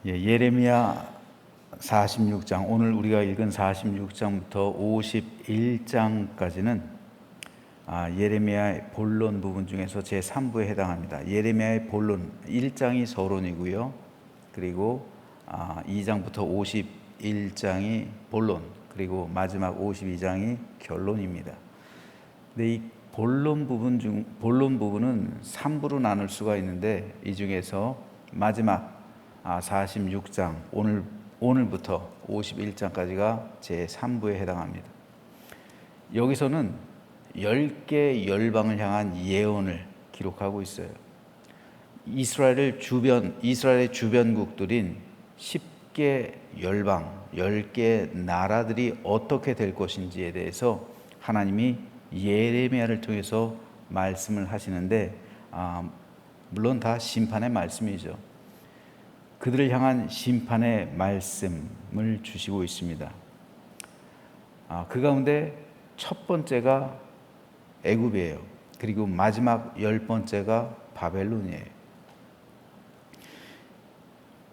예레미야 46장, 오늘 우리가 읽은 46장부터 51장까지는 예레미야의 본론 부분 중에서 제3부에 해당합니다. 예레미야의 본론 1장이 서론이고요. 그리고 2장부터 51장이 본론, 그리고 마지막 52장이 결론입니다. 근데 이 본론 부분은 3부로 나눌 수가 있는데, 이 중에서 마지막 46장, 오늘부터 51장까지가 제3부에 해당합니다. 여기서는 10개 열방을 향한 예언을 기록하고 있어요. 이스라엘의 주변국들인 10개 열방, 10개 나라들이 어떻게 될 것인지에 대해서 하나님이 예레미야를 통해서 말씀을 하시는데, 물론 다 심판의 말씀이죠. 그들을 향한 심판의 말씀을 주시고 있습니다. 그 가운데 첫 번째가 애굽이에요. 그리고 마지막 10번째가 바벨론이에요.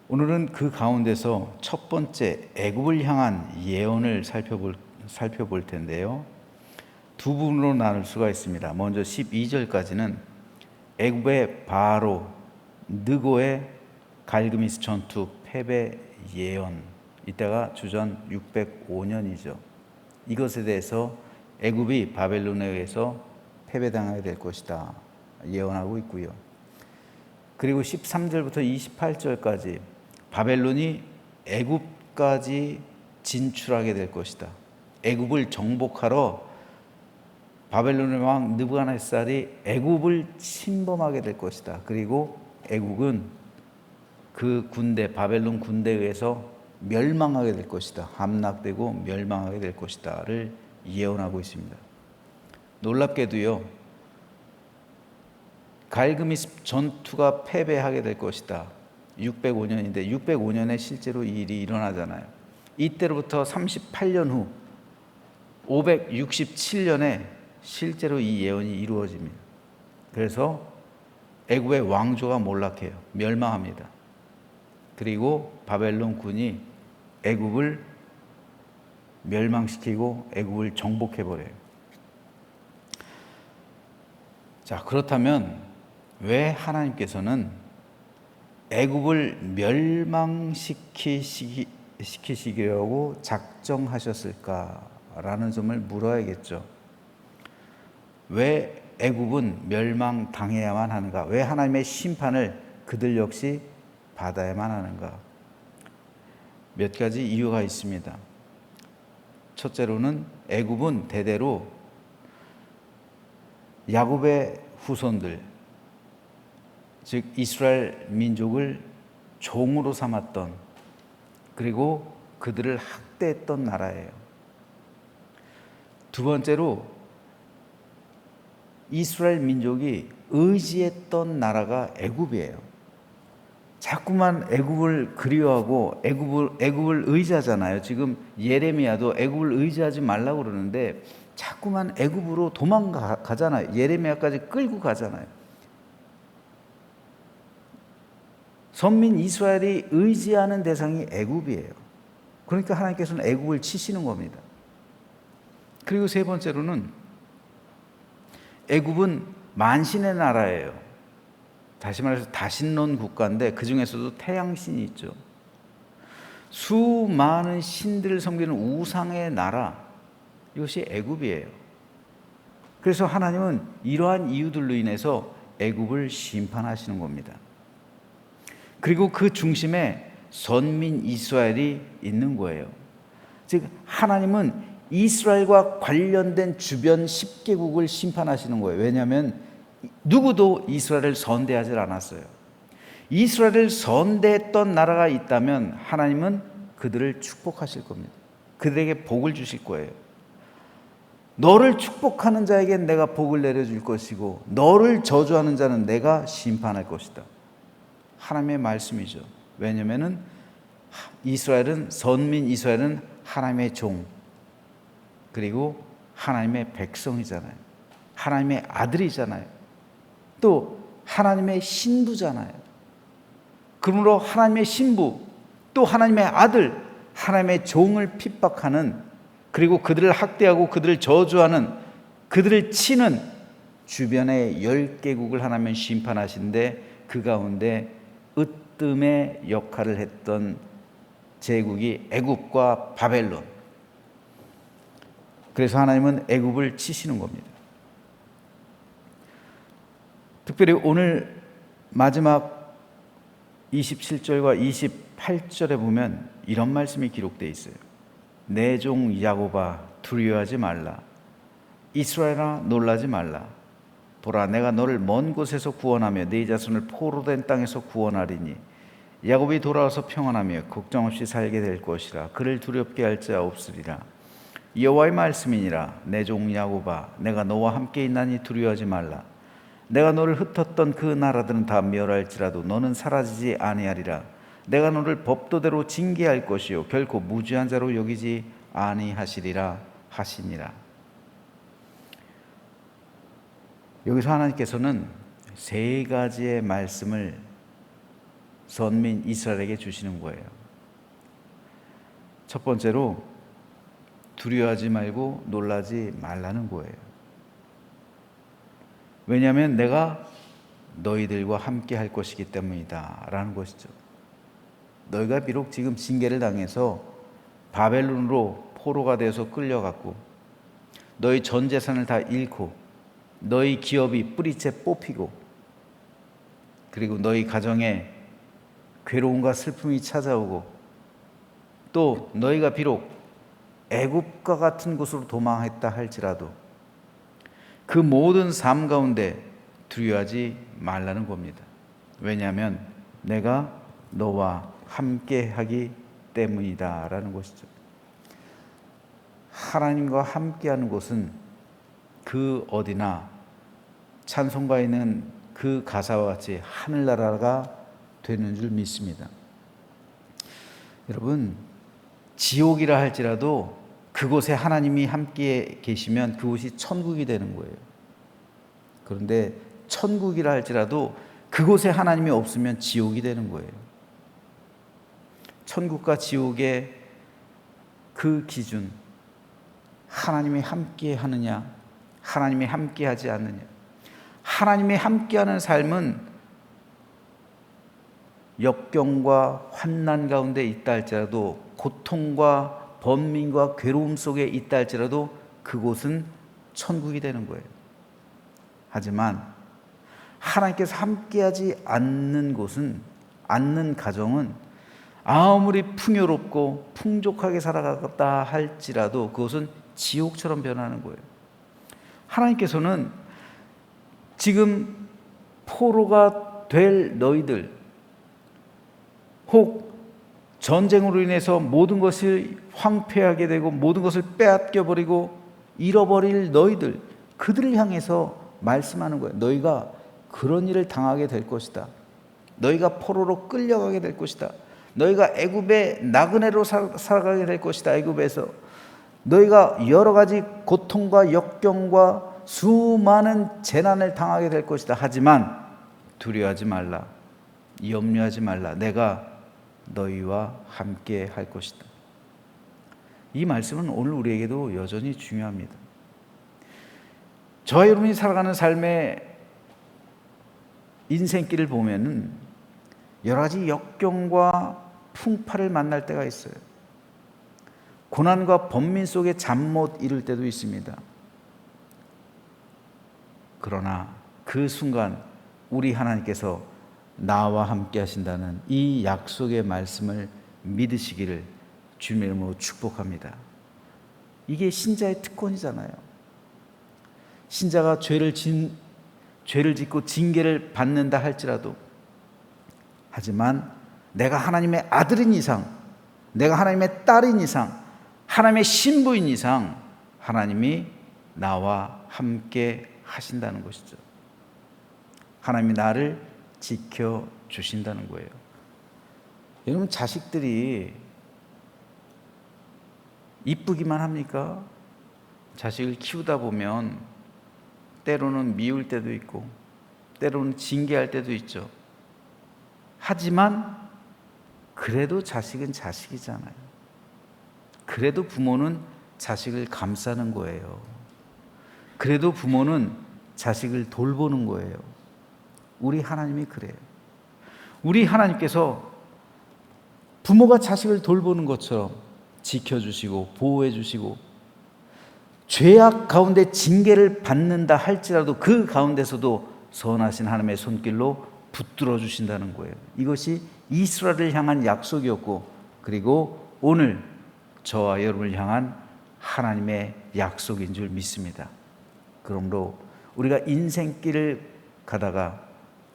오늘은 그 가운데서 첫 번째 애굽을 향한 예언을 살펴볼 텐데요. 두 부분으로 나눌 수가 있습니다. 먼저 12절까지는 애굽의 바로 느고의 갈그미스 전투 패배 예언, 이때가 주전 605년이죠. 이것에 대해서 애굽이 바벨론에 의해서 패배당하게 될 것이다 예언하고 있고요. 그리고 13절부터 28절까지 바벨론이 애굽까지 진출하게 될 것이다. 애굽을 정복하러 바벨론의 왕 느부갓네살이 애굽을 침범하게 될 것이다. 그리고 애굽은 그 군대, 바벨론 군대에 의해서 멸망하게 될 것이다. 함락되고 멸망하게 될 것이다를 예언하고 있습니다. 놀랍게도요, 갈그미스 전투가 패배하게 될 것이다. 605년인데 605년에 실제로 이 일이 일어나잖아요. 이때로부터 38년 후 567년에 실제로 이 예언이 이루어집니다. 그래서 애굽의 왕조가 몰락해요. 멸망합니다. 그리고 바벨론 군이 애굽을 멸망시키고 애굽을 정복해버려요. 자, 그렇다면 왜 하나님께서는 애굽을 멸망시키시려고 작정하셨을까라는 점을 물어야겠죠. 왜 애굽은 멸망당해야만 하는가? 왜 하나님의 심판을 그들 역시 받아야만 하는가? 몇 가지 이유가 있습니다. 첫째로는 애굽은 대대로 야곱의 후손들, 즉 이스라엘 민족을 종으로 삼았던, 그리고 그들을 학대했던 나라예요. 두 번째로 이스라엘 민족이 의지했던 나라가 애굽이에요. 자꾸만 애굽을 그리워하고 애굽을 의지하잖아요. 지금 예레미야도 애굽을 의지하지 말라고 그러는데 자꾸만 애굽으로 도망가잖아요. 예레미야까지 끌고 가잖아요. 선민 이스라엘이 의지하는 대상이 애굽이에요. 그러니까 하나님께서는 애굽을 치시는 겁니다. 그리고 세 번째로는 애굽은 만신의 나라예요. 다시 말해서 다신론 국가인데 그 중에서도 태양신이 있죠. 수많은 신들을 섬기는 우상의 나라, 이것이 애굽이에요. 그래서 하나님은 이러한 이유들로 인해서 애굽을 심판하시는 겁니다. 그리고 그 중심에 선민 이스라엘이 있는 거예요. 즉 하나님은 이스라엘과 관련된 주변 10개국을 심판하시는 거예요. 왜냐하면 누구도 이스라엘을 선대하지 않았어요. 이스라엘을 선대했던 나라가 있다면 하나님은 그들을 축복하실 겁니다. 그들에게 복을 주실 거예요. 너를 축복하는 자에겐 내가 복을 내려줄 것이고 너를 저주하는 자는 내가 심판할 것이다. 하나님의 말씀이죠. 왜냐하면 선민 이스라엘은 하나님의 종, 그리고 하나님의 백성이잖아요. 하나님의 아들이잖아요. 또 하나님의 신부잖아요. 그러므로 하나님의 신부, 또 하나님의 아들, 하나님의 종을 핍박하는, 그리고 그들을 학대하고 그들을 저주하는, 그들을 치는 주변의 10개국을 하나님은 심판하신데, 그 가운데 으뜸의 역할을 했던 제국이 애굽과 바벨론. 그래서 하나님은 애굽을 치시는 겁니다. 특별히 오늘 마지막 27절과 28절에 보면 이런 말씀이 기록되어 있어요. 내 종 야곱아 두려워하지 말라. 이스라엘아 놀라지 말라. 보라, 내가 너를 먼 곳에서 구원하며 네 자손을 포로된 땅에서 구원하리니 야곱이 돌아와서 평안하며 걱정 없이 살게 될 것이라. 그를 두렵게 할 자 없으리라. 여호와의 말씀이니라. 내 종 야곱아 내가 너와 함께 있나니 두려워하지 말라. 내가 너를 흩었던 그 나라들은 다 멸할지라도 너는 사라지지 아니하리라. 내가 너를 법도대로 징계할 것이요 결코 무죄한 자로 여기지 아니하시리라 하시니라. 여기서 하나님께서는 세 가지의 말씀을 선민 이스라엘에게 주시는 거예요. 첫 번째로 두려워하지 말고 놀라지 말라는 거예요. 왜냐하면 내가 너희들과 함께 할 것이기 때문이다 라는 것이죠. 너희가 비록 지금 징계를 당해서 바벨론으로 포로가 되어서 끌려갔고 너희 전 재산을 다 잃고 너희 기업이 뿌리째 뽑히고 그리고 너희 가정에 괴로움과 슬픔이 찾아오고 또 너희가 비록 애굽과 같은 곳으로 도망했다 할지라도 그 모든 삶 가운데 두려워하지 말라는 겁니다. 왜냐하면 내가 너와 함께 하기 때문이다 라는 것이죠. 하나님과 함께하는 곳은 그 어디나 찬송가에 있는 그 가사와 같이 하늘나라가 되는 줄 믿습니다. 여러분, 지옥이라 할지라도 그곳에 하나님이 함께 계시면 그곳이 천국이 되는 거예요. 그런데 천국이라 할지라도 그곳에 하나님이 없으면 지옥이 되는 거예요. 천국과 지옥의 그 기준, 하나님이 함께 하느냐, 하나님이 함께 하지 않느냐. 하나님이 함께하는 삶은 역경과 환난 가운데 있다 할지라도, 고통과 번민과 괴로움 속에 있다 할지라도 그곳은 천국이 되는 거예요. 하지만 하나님께서 함께하지 않는 곳은, 않는 가정은 아무리 풍요롭고 풍족하게 살아갔다 할지라도 그것은 지옥처럼 변하는 거예요. 하나님께서는 지금 포로가 될 너희들, 혹 전쟁으로 인해서 모든 것을 황폐하게 되고 모든 것을 빼앗겨 버리고 잃어버릴 너희들, 그들을 향해서 말씀하는 거예요. 너희가 그런 일을 당하게 될 것이다. 너희가 포로로 끌려가게 될 것이다. 너희가 애굽의 나그네로 살아가게 될 것이다. 애굽에서 너희가 여러 가지 고통과 역경과 수많은 재난을 당하게 될 것이다. 하지만 두려워하지 말라. 염려하지 말라. 내가 너희와 함께 할 것이다. 이 말씀은 오늘 우리에게도 여전히 중요합니다. 저와 여러분이 살아가는 삶의 인생길을 보면은 여러 가지 역경과 풍파를 만날 때가 있어요. 고난과 번민 속에 잠 못 이룰 때도 있습니다. 그러나 그 순간 우리 하나님께서 나와 함께 하신다는 이 약속의 말씀을 믿으시기를 주님의 이름으로 축복합니다. 이게 신자의 특권이잖아요. 신자가 죄를 짓고 징계를 받는다 할지라도, 하지만 내가 하나님의 아들인 이상, 내가 하나님의 딸인 이상, 하나님의 신부인 이상 하나님이 나와 함께 하신다는 것이죠. 하나님이 나를 지켜주신다는 거예요. 여러분, 자식들이 이쁘기만 합니까? 자식을 키우다 보면 때로는 미울 때도 있고 때로는 징계할 때도 있죠. 하지만 그래도 자식은 자식이잖아요. 그래도 부모는 자식을 감싸는 거예요. 그래도 부모는 자식을 돌보는 거예요. 우리 하나님이 그래요. 우리 하나님께서 부모가 자식을 돌보는 것처럼 지켜주시고 보호해주시고, 죄악 가운데 징계를 받는다 할지라도 그 가운데서도 선하신 하나님의 손길로 붙들어 주신다는 거예요. 이것이 이스라엘을 향한 약속이었고, 그리고 오늘 저와 여러분을 향한 하나님의 약속인 줄 믿습니다. 그러므로 우리가 인생길을 가다가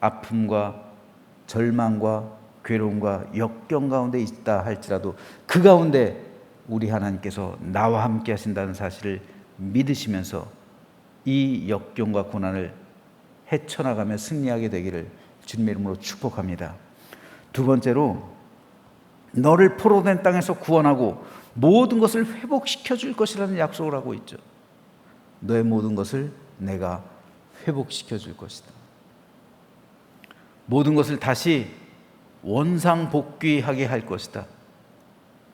아픔과 절망과 괴로움과 역경 가운데 있다 할지라도 그 가운데 우리 하나님께서 나와 함께 하신다는 사실을 믿으시면서 이 역경과 고난을 헤쳐나가며 승리하게 되기를 주님의 이름으로 축복합니다. 두 번째로, 너를 포로된 땅에서 구원하고 모든 것을 회복시켜 줄 것이라는 약속을 하고 있죠. 너의 모든 것을 내가 회복시켜 줄 것이다. 모든 것을 다시 원상복귀하게 할 것이다.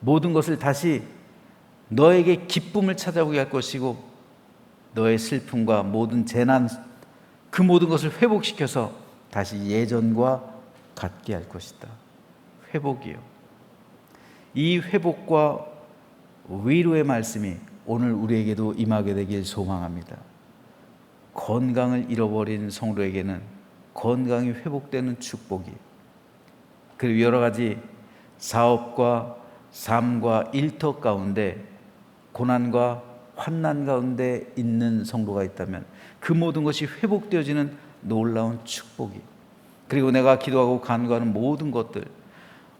모든 것을 다시 너에게 기쁨을 찾아오게 할 것이고, 너의 슬픔과 모든 재난, 그 모든 것을 회복시켜서 다시 예전과 같게 할 것이다. 회복이요. 이 회복과 위로의 말씀이 오늘 우리에게도 임하게 되길 소망합니다. 건강을 잃어버린 성도에게는 건강이 회복되는 축복이, 그리고 여러 가지 사업과 삶과 일터 가운데 고난과 환난 가운데 있는 성도가 있다면 그 모든 것이 회복되어지는 놀라운 축복이, 그리고 내가 기도하고 간구하는 모든 것들,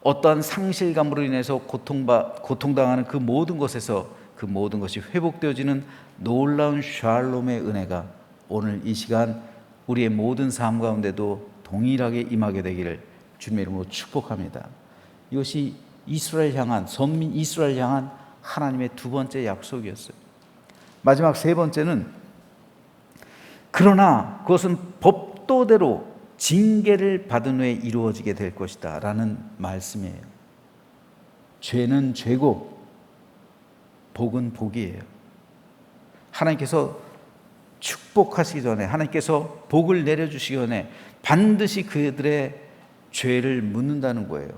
어떠한 상실감으로 인해서 고통당하는 그 모든 것에서 그 모든 것이 회복되어지는 놀라운 샬롬의 은혜가 오늘 이 시간 우리의 모든 삶 가운데도 동일하게 임하게 되기를 주님의 이름으로 축복합니다. 이것이 이스라엘 향한, 선민 이스라엘 향한 하나님의 두 번째 약속이었어요. 마지막 세 번째는, 그러나 그것은 법도대로 징계를 받은 후에 이루어지게 될 것이다 라는 말씀이에요. 죄는 죄고 복은 복이에요. 하나님께서 축복하시기 전에, 하나님께서 복을 내려주시기 전에 반드시 그들의 죄를 묻는다는 거예요.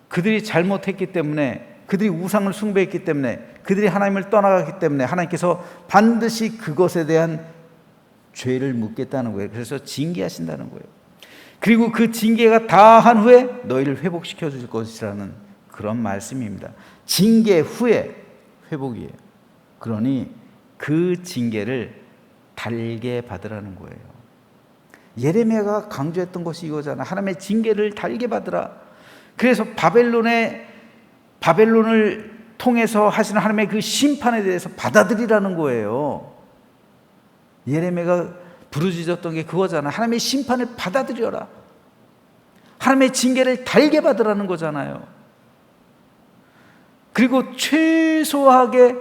그들이 잘못했기 때문에, 그들이 우상을 숭배했기 때문에, 그들이 하나님을 떠나갔기 때문에 하나님께서 반드시 그것에 대한 죄를 묻겠다는 거예요. 그래서 징계하신다는 거예요. 그리고 그 징계가 다 한 후에 너희를 회복시켜 줄 것이라는 그런 말씀입니다. 징계 후에 회복이에요. 그러니 그 징계를 달게 받으라는 거예요. 예레미야가 강조했던 것이 이거잖아. 하나님의 징계를 달게 받으라. 그래서 바벨론을 통해서 하시는 하나님의 그 심판에 대해서 받아들이라는 거예요. 예레미야가 부르짖었던 게 그거잖아. 하나님의 심판을 받아들여라. 하나님의 징계를 달게 받으라는 거잖아요. 그리고 최소하게,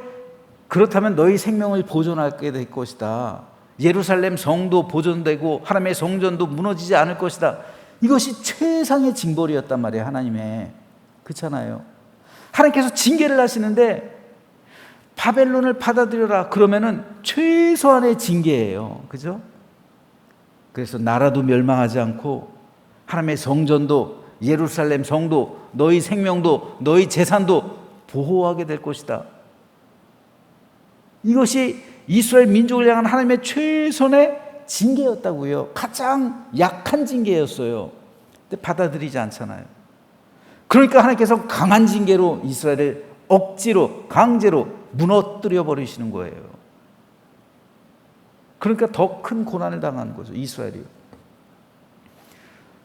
그렇다면 너희 생명을 보존하게 될 것이다. 예루살렘 성도 보존되고 하나님의 성전도 무너지지 않을 것이다. 이것이 최상의 징벌이었단 말이에요. 하나님의. 그렇잖아요. 하나님께서 징계를 하시는데 바벨론을 받아들여라 그러면은 최소한의 징계예요. 그죠? 그래서 나라도 멸망하지 않고 하나님의 성전도, 예루살렘 성도, 너희 생명도, 너희 재산도 보호하게 될 것이다. 이것이 이스라엘 민족을 향한 하나님의 최선의 징계였다고요. 가장 약한 징계였어요. 근데 받아들이지 않잖아요. 그러니까 하나님께서 강한 징계로 이스라엘을 억지로, 강제로 무너뜨려 버리시는 거예요. 그러니까 더 큰 고난을 당하는 거죠, 이스라엘이요.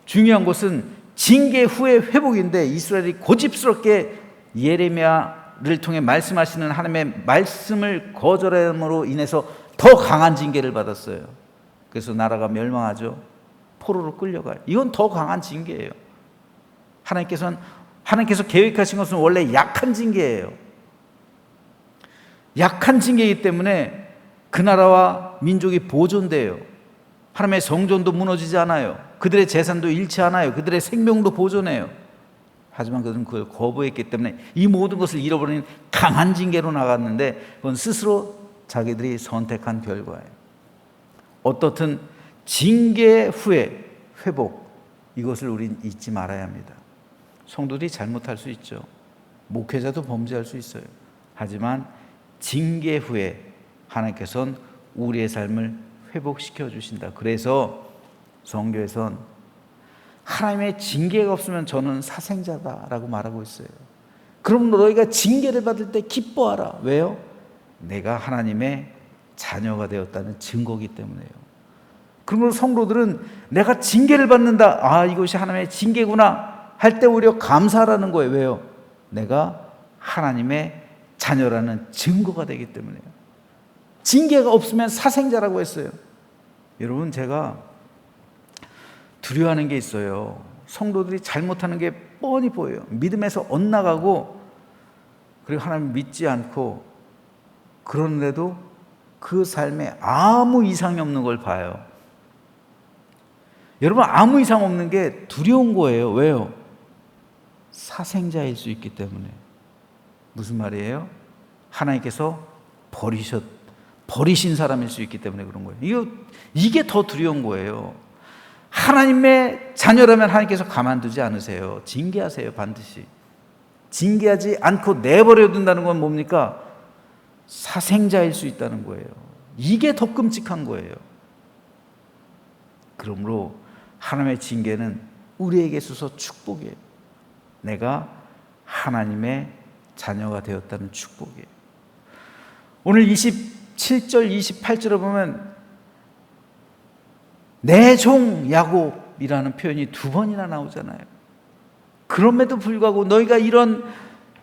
중요한 것은 징계 후의 회복인데, 이스라엘이 고집스럽게 예레미야를 통해 말씀하시는 하나님의 말씀을 거절함으로 인해서 더 강한 징계를 받았어요. 그래서 나라가 멸망하죠. 포로로 끌려가요. 이건 더 강한 징계예요. 하나님께서 계획하신 것은 원래 약한 징계예요. 약한 징계이기 때문에 그 나라와 민족이 보존돼요. 하나님의 성전도 무너지지 않아요. 그들의 재산도 잃지 않아요. 그들의 생명도 보존해요. 하지만 그들은 그걸 거부했기 때문에 이 모든 것을 잃어버리는 강한 징계로 나갔는데 그건 스스로 자기들이 선택한 결과예요. 어떻든 징계 후에 회복, 이것을 우린 잊지 말아야 합니다. 성도들이 잘못할 수 있죠. 목회자도 범죄할 수 있어요. 하지만 징계 후에 하나님께서는 우리의 삶을 회복시켜 주신다. 그래서 성경에선 하나님의 징계가 없으면 저는 사생자다라고 말하고 있어요. 그럼 너희가 징계를 받을 때 기뻐하라. 왜요? 내가 하나님의 자녀가 되었다는 증거이기 때문에요. 그러므로 성도들은 내가 징계를 받는다, 아 이것이 하나님의 징계구나 할 때 오히려 감사하라는 거예요. 왜요? 내가 하나님의 자녀라는 증거가 되기 때문에요. 징계가 없으면 사생자라고 했어요. 여러분, 제가 두려워하는 게 있어요. 성도들이 잘못하는 게 뻔히 보여요. 믿음에서 엇나가고 그리고 하나님 믿지 않고 그런데도 그 삶에 아무 이상이 없는 걸 봐요. 여러분, 아무 이상 없는 게 두려운 거예요. 왜요? 사생자일 수 있기 때문에. 무슨 말이에요? 하나님께서 버리신 사람일 수 있기 때문에 그런 거예요. 이게 더 두려운 거예요. 하나님의 자녀라면 하나님께서 가만두지 않으세요. 징계하세요, 반드시. 징계하지 않고 내버려 둔다는 건 뭡니까? 사생자일 수 있다는 거예요. 이게 더 끔찍한 거예요. 그러므로 하나님의 징계는 우리에게 있어서 축복이에요. 내가 하나님의 자녀가 되었다는 축복이에요. 오늘 27절, 28절에 보면 내 종 야곱이라는 표현이 2번이나 나오잖아요. 그럼에도 불구하고 너희가 이런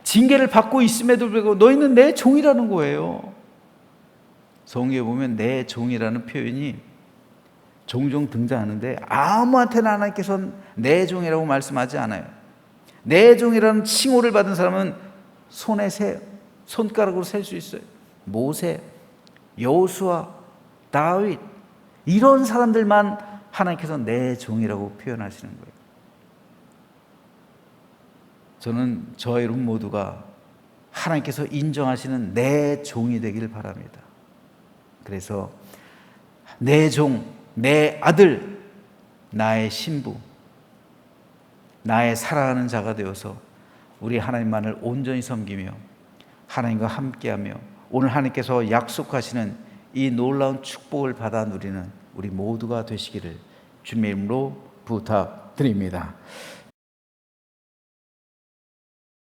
징계를 받고 있음에도 불구하고 너희는 내 종이라는 거예요. 성경에 보면 내 종이라는 표현이 종종 등장하는데 아무한테나 하나님께서는 내 종이라고 말씀하지 않아요. 내 종이라는 칭호를 받은 사람은 손가락으로 셀 수 있어요. 모세, 여호수아, 다윗, 이런 사람들만 하나님께서 내 종이라고 표현하시는 거예요. 저는 저 여러분 모두가 하나님께서 인정하시는 내 종이 되길 바랍니다. 그래서 내 종, 내 아들, 나의 신부, 나의 사랑하는 자가 되어서 우리 하나님만을 온전히 섬기며 하나님과 함께하며 오늘 하나님께서 약속하시는 이 놀라운 축복을 받아 누리는 우리 모두가 되시기를 주님의 이름으로 부탁드립니다.